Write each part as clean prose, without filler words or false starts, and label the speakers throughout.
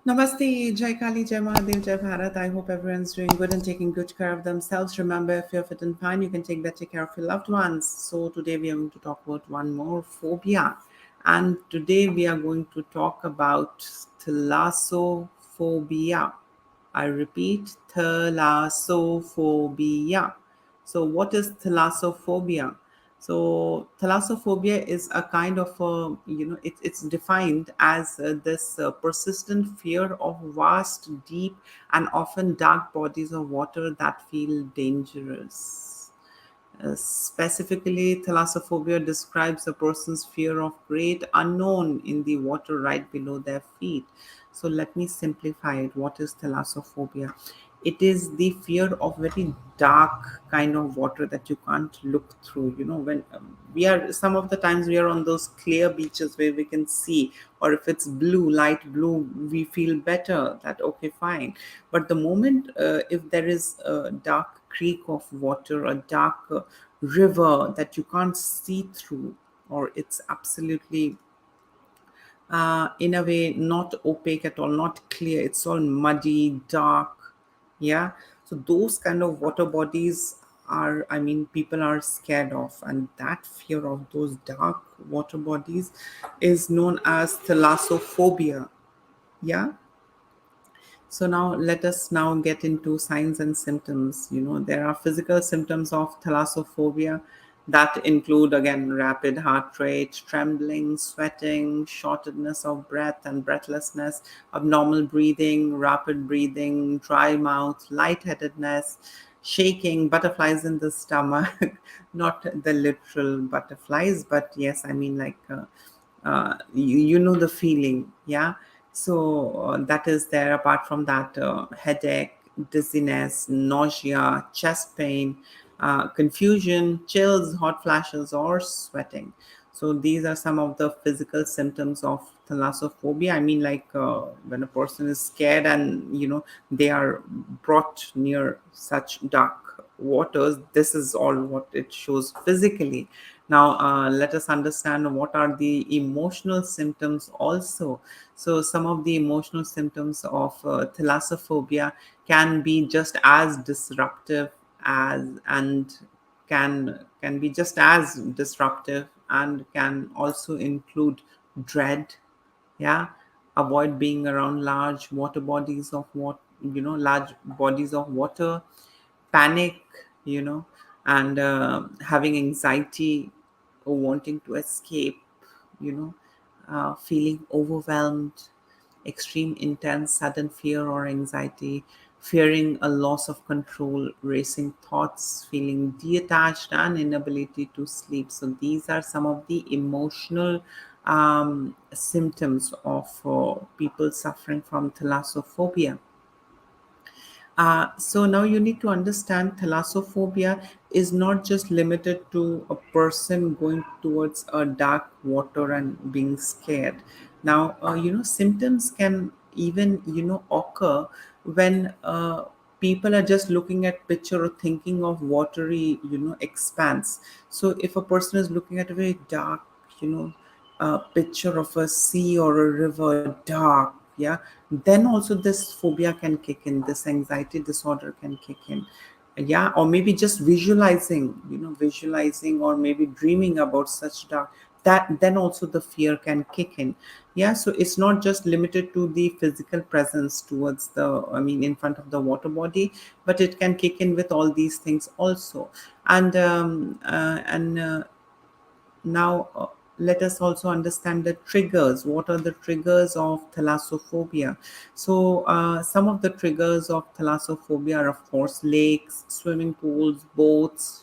Speaker 1: Namaste, Jai Kali, Jai Mahadev, Jai Bharat. I hope everyone's doing good and taking good care of themselves. Remember, if you're fit and fine, you can take better care of your loved ones. So today we are going to talk about one more phobia. And today we are going to talk about thalassophobia. I repeat, thalassophobia. So what is thalassophobia? So thalassophobia is a kind of it's defined as this persistent fear of vast, deep, and often dark bodies of water that feel dangerous. Specifically, thalassophobia describes a person's fear of great unknown in the water right below their feet. So let me simplify it. What is thalassophobia? It is the fear of very dark kind of water that you can't look through. When we are, some of the times we are on those clear beaches where we can see, or if it's blue, light blue, we feel better, that okay, fine. But the moment if there is a dark creek of water, a dark river that you can't see through, or it's absolutely in a way not opaque at all, not clear, it's all muddy, dark. Yeah. So those kind of water bodies are, I mean, people are scared of, and that fear of those dark water bodies is known as thalassophobia. Yeah. So now let us now get into signs and symptoms. There are physical symptoms of thalassophobia that include, again, rapid heart rate, trembling, sweating, shortness of breath and breathlessness, abnormal breathing, rapid breathing, dry mouth, lightheadedness, shaking, butterflies in the stomach, not the literal butterflies, but yes, I mean, like, you know the feeling. Yeah. So that is there. Apart from that, headache, dizziness, nausea, chest pain, confusion, chills, hot flashes, or sweating. So these are some of the physical symptoms of thalassophobia. I mean, like, when a person is scared and they are brought near such dark waters, this is all what it shows physically. Now let us understand what are the emotional symptoms also. So some of the emotional symptoms of thalassophobia can be just as disruptive as and can be just as disruptive, and can also include dread. Yeah. Avoid being around large water bodies of what large bodies of water. Panic, you know and having anxiety or wanting to escape, you know feeling overwhelmed, extreme intense sudden fear or anxiety, fearing a loss of control, racing thoughts, feeling detached, and inability to sleep. So these are some of the emotional symptoms of people suffering from thalassophobia. So now you need to understand thalassophobia is not just limited to a person going towards a dark water and being scared. Now, symptoms can even, occur when people are just looking at picture or thinking of watery, expanse. So if a person is looking at a very dark, you know, picture of a sea or a river, dark, yeah, then also this phobia can kick in, this anxiety disorder can kick in. Yeah. Or maybe just visualizing or maybe dreaming about such dark, that then also the fear can kick in. Yeah. So it's not just limited to the physical presence towards the, I mean, in front of the water body, but it can kick in with all these things also. And now, let us also understand the triggers. What are the triggers of thalassophobia? So, some of the triggers of thalassophobia are, of course, lakes, swimming pools, boats,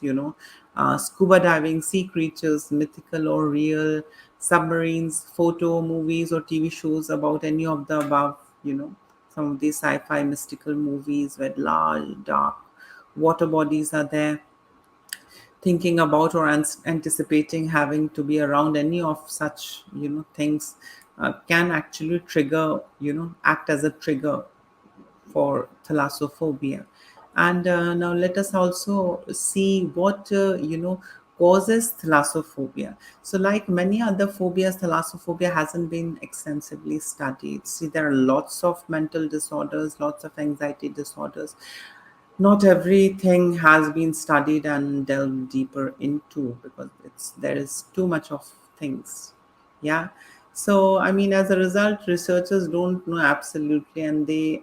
Speaker 1: scuba diving, sea creatures, mythical or real, submarines, photo, movies, or TV shows about any of the above, some of these sci fi mystical movies where large, dark water bodies are there. Thinking about or anticipating having to be around any of such things can actually trigger, act as a trigger for thalassophobia. And now let us also see what causes thalassophobia. So, like many other phobias, thalassophobia hasn't been extensively studied. See, there are lots of mental disorders, lots of anxiety disorders. Not everything has been studied and delved deeper into, because it's there is too much of things. Yeah. So I mean, as a result, researchers don't know absolutely, and they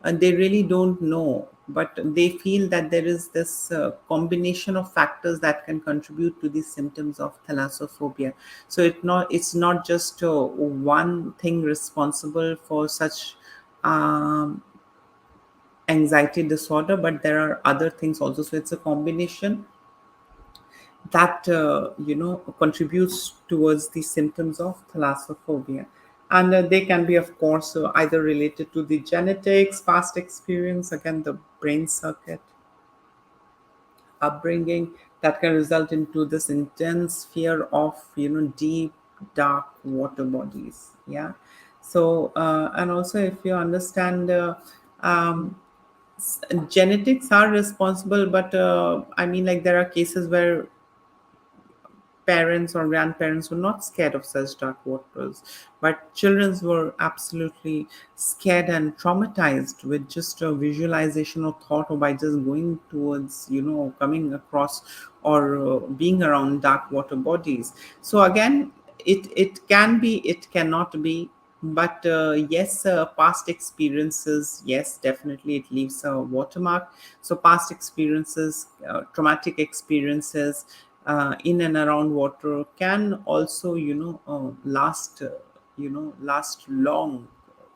Speaker 1: really don't know, but they feel that there is this combination of factors that can contribute to the symptoms of thalassophobia. So it's not just one thing responsible for such um, anxiety disorder, but there are other things also. So it's a combination that contributes towards the symptoms of thalassophobia. And they can be, of course, either related to the genetics, past experience, again the brain circuit, upbringing, that can result into this intense fear of deep dark water bodies. Yeah. So and also, if you understand, um, genetics are responsible, but I mean, like, there are cases where parents or grandparents were not scared of such dark waters, but children were absolutely scared and traumatized with just a visualization or thought, or by just going towards, coming across or being around dark water bodies. So again, it can be, it cannot be, but yes, past experiences, yes, definitely it leaves a watermark. So past experiences, traumatic experiences in and around water can also last long,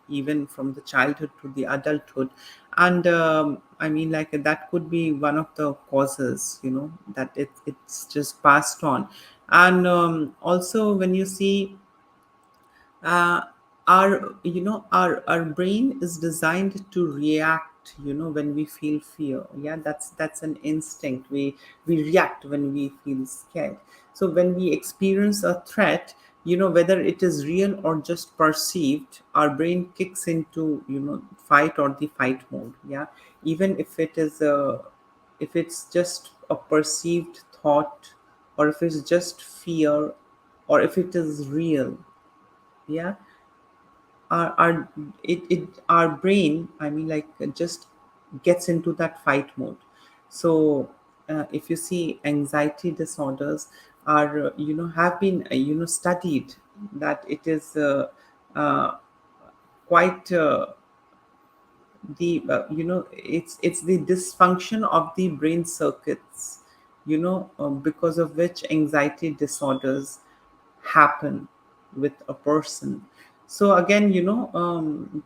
Speaker 1: even from the childhood to the adulthood. And I mean, like, that could be one of the causes, that it's just passed on. And also, when you see, uh, our brain is designed to react, when we feel fear. Yeah, that's an instinct. We react when we feel scared. So when we experience a threat, whether it is real or just perceived, our brain kicks into, fight or the fight mode. Yeah. Even if it's just a perceived thought, or if it's just fear, or if it is real. Yeah. Our brain, I mean, like, just gets into that fight mode. So if you see, anxiety disorders are have been studied, that it is uh, quite the it's the dysfunction of the brain circuits, because of which anxiety disorders happen with a person. So again,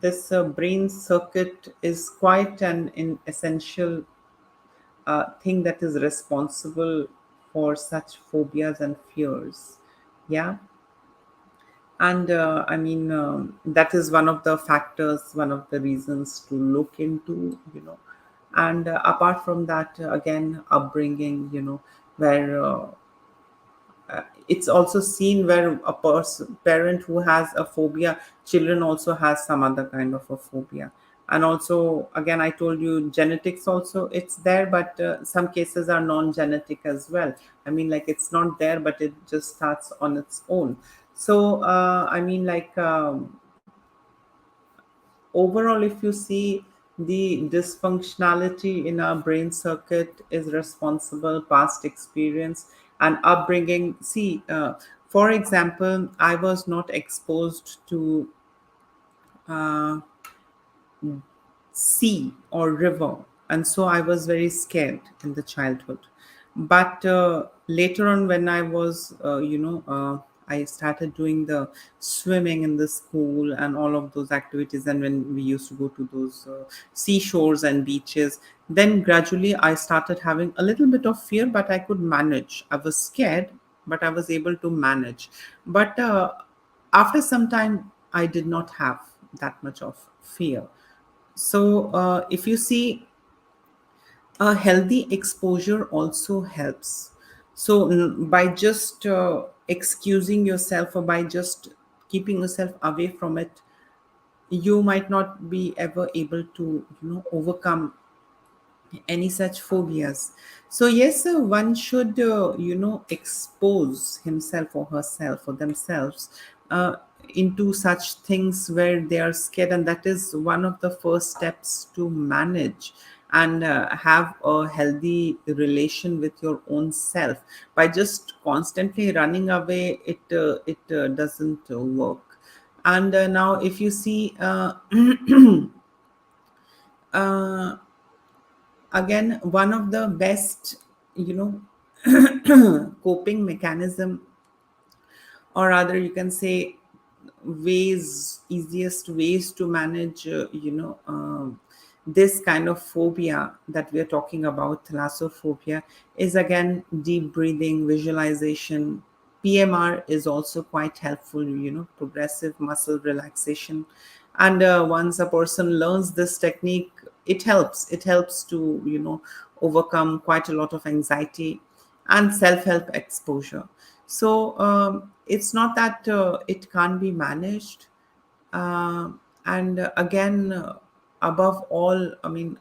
Speaker 1: this brain circuit is quite an essential thing that is responsible for such phobias and fears. Yeah. And I mean, that is one of the factors, one of the reasons to look into. And apart from that, again, upbringing, where it's also seen where a parent who has a phobia, children also has some other kind of a phobia. And also, again, I told you, genetics also, it's there, but some cases are non-genetic as well. I mean, like, it's not there, but it just starts on its own. So I mean, like, overall, if you see, the dysfunctionality in our brain circuit is responsible past experience and upbringing. See, for example, I was not exposed to uh, sea or river, and so I was very scared in the childhood. But later on, when I was I started doing the swimming in the school and all of those activities, and when we used to go to those seashores and beaches, then gradually I started having a little bit of fear, but I could manage. I was scared, but I was able to manage. But after some time, I did not have that much of fear. So, if you see, a healthy exposure also helps. So, by just excusing yourself, or by just keeping yourself away from it, you might not be ever able to, overcome any such phobias. So yes, one should expose himself or herself or themselves uh, into such things where they are scared, and that is one of the first steps to manage and have a healthy relation with your own self. By just constantly running away, it doesn't work. And now if you see uh, again, one of the best you coping mechanism, or rather you can say easiest ways to manage this kind of phobia that we are talking about, thalassophobia, is again deep breathing, visualization. PMR is also quite helpful, progressive muscle relaxation. And once a person learns this technique, it helps to overcome quite a lot of anxiety and self-help exposure. So it's not that it can't be managed. uh, and again, above all, I mean,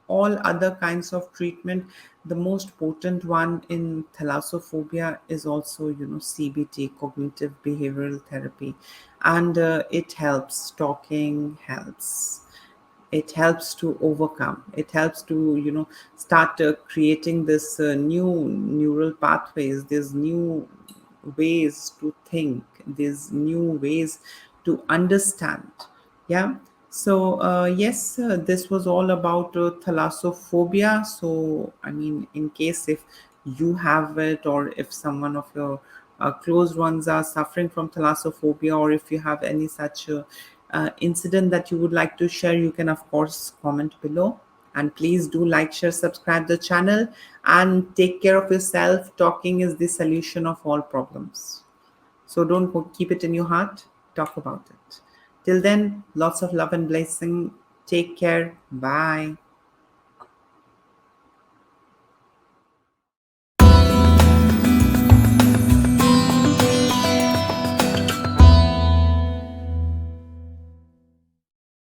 Speaker 1: all other kinds of treatment, the most potent one in thalassophobia is also CBT, cognitive behavioral therapy. And it helps. Talking helps. It helps to overcome. It helps to start creating this new neural pathways, these new ways to think, these new ways to understand. Yeah. So yes, this was all about thalassophobia. So I mean, in case if you have it, or if someone of your close ones are suffering from thalassophobia, or if you have any such incident that you would like to share, you can of course comment below. And please do like, share, subscribe the channel, and take care of yourself. Talking is the solution of all problems. So don't keep it in your heart. Talk about it. Till then, lots of love and blessing. Take care. Bye.